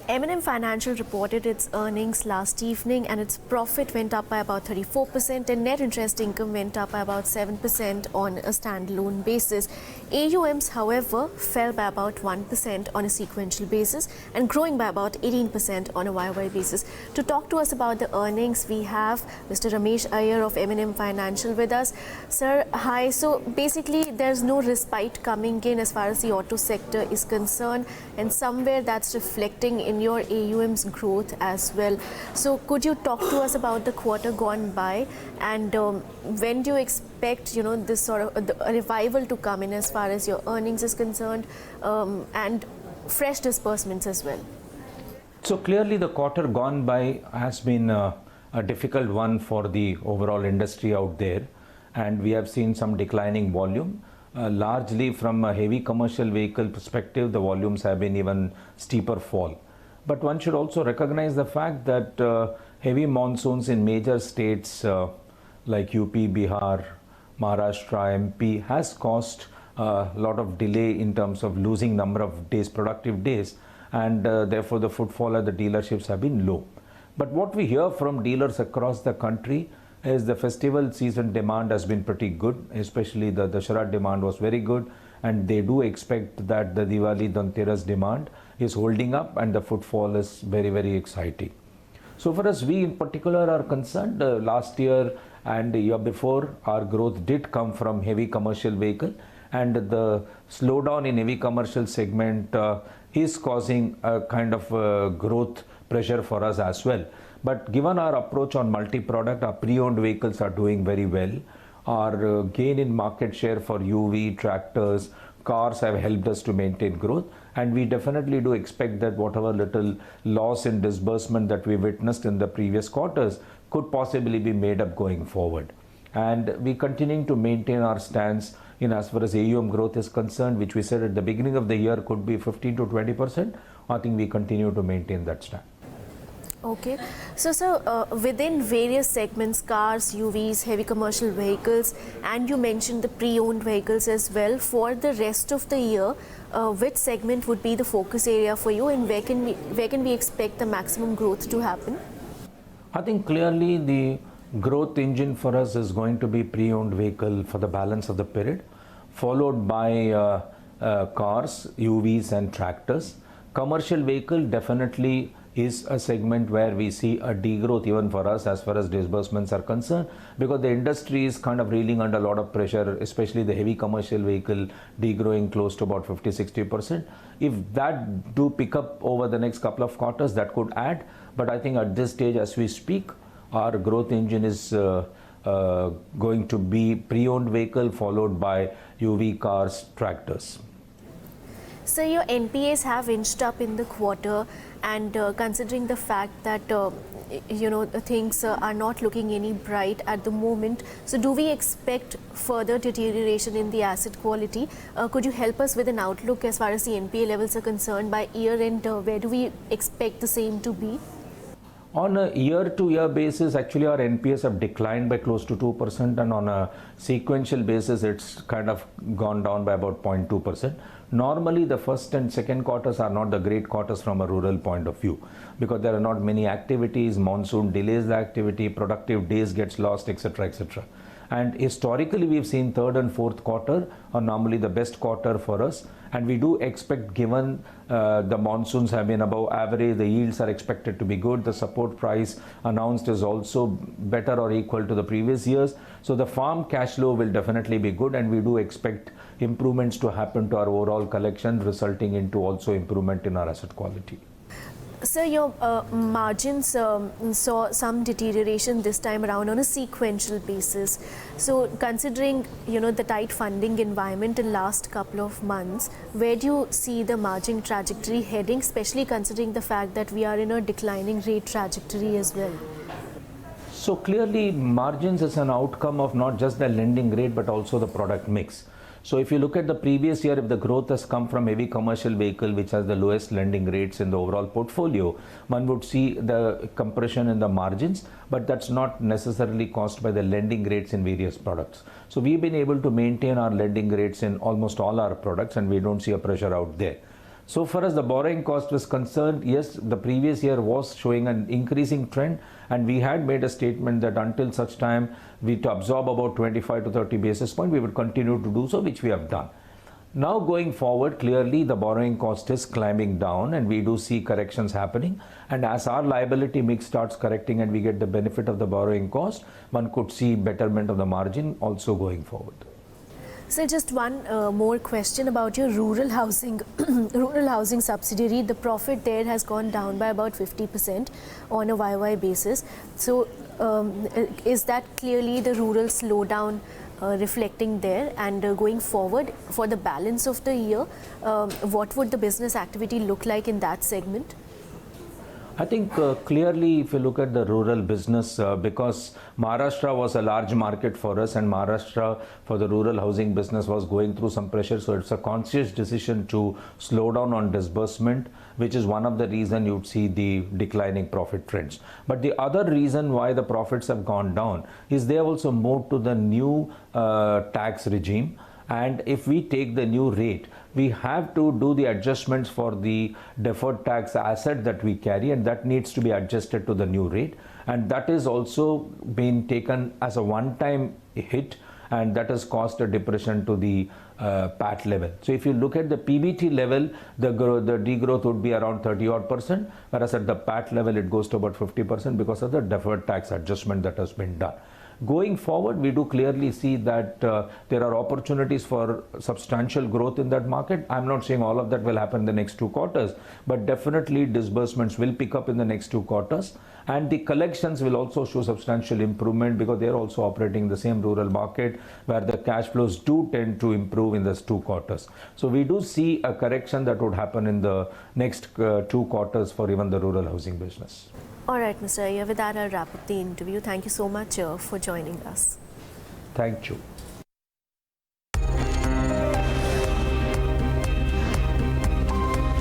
M&M Financial reported its earnings last evening and its profit went up by about 34% and net interest income went up by about 7% on a standalone basis. AUMs, however, fell by about 1% on a sequential basis and growing by about 18% on a YY basis. To talk to us about the earnings, we have Mr. Ramesh Iyer of M&M Financial with us. Sir, hi. So basically, there's no respite coming in as far as the auto sector is concerned, and somewhere that's reflecting in your AUM's growth as well. So could you talk to us about the quarter gone by, and when do you expect this sort of a revival to come in as far as your earnings is concerned, and fresh disbursements as well? So clearly the quarter gone by has been a difficult one for the overall industry out there, and we have seen some declining volume. Largely from a heavy commercial vehicle perspective, the volumes have been even steeper fall. But one should also recognize the fact that heavy monsoons in major states like UP, Bihar, Maharashtra, MP has caused a lot of delay in terms of losing number of days, productive days, and therefore the footfall at the dealerships have been low. But what we hear from dealers across the country is the festival season demand has been pretty good, especially the Dussehra demand was very good, and they do expect that the Diwali Dhanteras demand is holding up and the footfall is very, very exciting. So for us, we in particular are concerned, last year and the year before, our growth did come from heavy commercial vehicle, and the slowdown in heavy commercial segment is causing a kind of growth pressure for us as well. But given our approach on multi-product, our pre-owned vehicles are doing very well. Our gain in market share for UV, tractors, cars have helped us to maintain growth, and we definitely do expect that whatever little loss in disbursement that we witnessed in the previous quarters could possibly be made up going forward. And we continue to maintain our stance in as far as AUM growth is concerned, which we said at the beginning of the year could be 15 to 20%. I think we continue to maintain that stand. Okay, so within various segments, cars, UVs, heavy commercial vehicles, and you mentioned the pre-owned vehicles as well, for the rest of the year, which segment would be the focus area for you, and where can we expect the maximum growth to happen? I think clearly the growth engine for us is going to be pre-owned vehicle for the balance of the period, followed by cars, UVs and tractors. Commercial vehicle definitely is a segment where we see a degrowth even for us as far as disbursements are concerned, because the industry is kind of reeling under a lot of pressure, especially the heavy commercial vehicle degrowing close to about 50-60%. If that do pick up over the next couple of quarters, that could add. But I think at this stage as we speak, our growth engine is going to be pre-owned vehicle followed by UV, cars, tractors. So your NPAs have inched up in the quarter, and considering the fact that things are not looking any bright at the moment, so do we expect further deterioration in the asset quality? Could you help us with an outlook as far as the NPA levels are concerned by year end? Where do we expect the same to be? On a year-to-year basis, actually our NPAs have declined by close to 2%, and on a sequential basis, it's kind of gone down by about 0.2%. Normally, the first and second quarters are not the great quarters from a rural point of view, because there are not many activities, monsoon delays the activity, productive days gets lost, etc., etc. And historically, we've seen third and fourth quarter are normally the best quarter for us. And we do expect, given the monsoons have been above average, the yields are expected to be good. The support price announced is also better or equal to the previous years. So the farm cash flow will definitely be good, and we do expect improvements to happen to our overall collection, resulting into also improvement in our asset quality. So your margins saw some deterioration this time around on a sequential basis. So considering the tight funding environment in last couple of months, where do you see the margin trajectory heading, especially considering the fact that we are in a declining rate trajectory as well? So clearly margins is an outcome of not just the lending rate but also the product mix. So if you look at the previous year, if the growth has come from heavy commercial vehicle, which has the lowest lending rates in the overall portfolio, one would see the compression in the margins, but that's not necessarily caused by the lending rates in various products. So we've been able to maintain our lending rates in almost all our products, and we don't see a pressure out there. So far as the borrowing cost was concerned, yes, the previous year was showing an increasing trend, and we had made a statement that until such time we to absorb about 25 to 30 basis points, we would continue to do so, which we have done. Now going forward, clearly the borrowing cost is climbing down and we do see corrections happening, and as our liability mix starts correcting and we get the benefit of the borrowing cost, one could see betterment of the margin also going forward. So just one more question about your rural housing rural housing subsidiary. The profit there has gone down by about 50% on a YY basis. So is that clearly the rural slowdown reflecting there? And going forward for the balance of the year, what would the business activity look like in that segment? I think clearly if you look at the rural business, because Maharashtra was a large market for us and Maharashtra for the rural housing business was going through some pressure, so it's a conscious decision to slow down on disbursement, which is one of the reason you'd see the declining profit trends. But the other reason why the profits have gone down is they have also moved to the new tax regime. And if we take the new rate, we have to do the adjustments for the deferred tax asset that we carry, and that needs to be adjusted to the new rate. And that is also been taken as a one-time hit, and that has caused a depression to the PAT level. So if you look at the PBT level, the degrowth would be around 30%, whereas at the PAT level it goes to about 50% because of the deferred tax adjustment that has been done. Going forward, we do clearly see that there are opportunities for substantial growth in that market. I'm not saying all of that will happen in the next 2 quarters, but definitely disbursements will pick up in the next 2 quarters. And the collections will also show substantial improvement because they're also operating in the same rural market where the cash flows do tend to improve in those 2 quarters. So we do see a correction that would happen in the next 2 quarters for even the rural housing business. All right, Mr. Iyer, with that I'll wrap up the interview. Thank you so much for joining us. Thank you.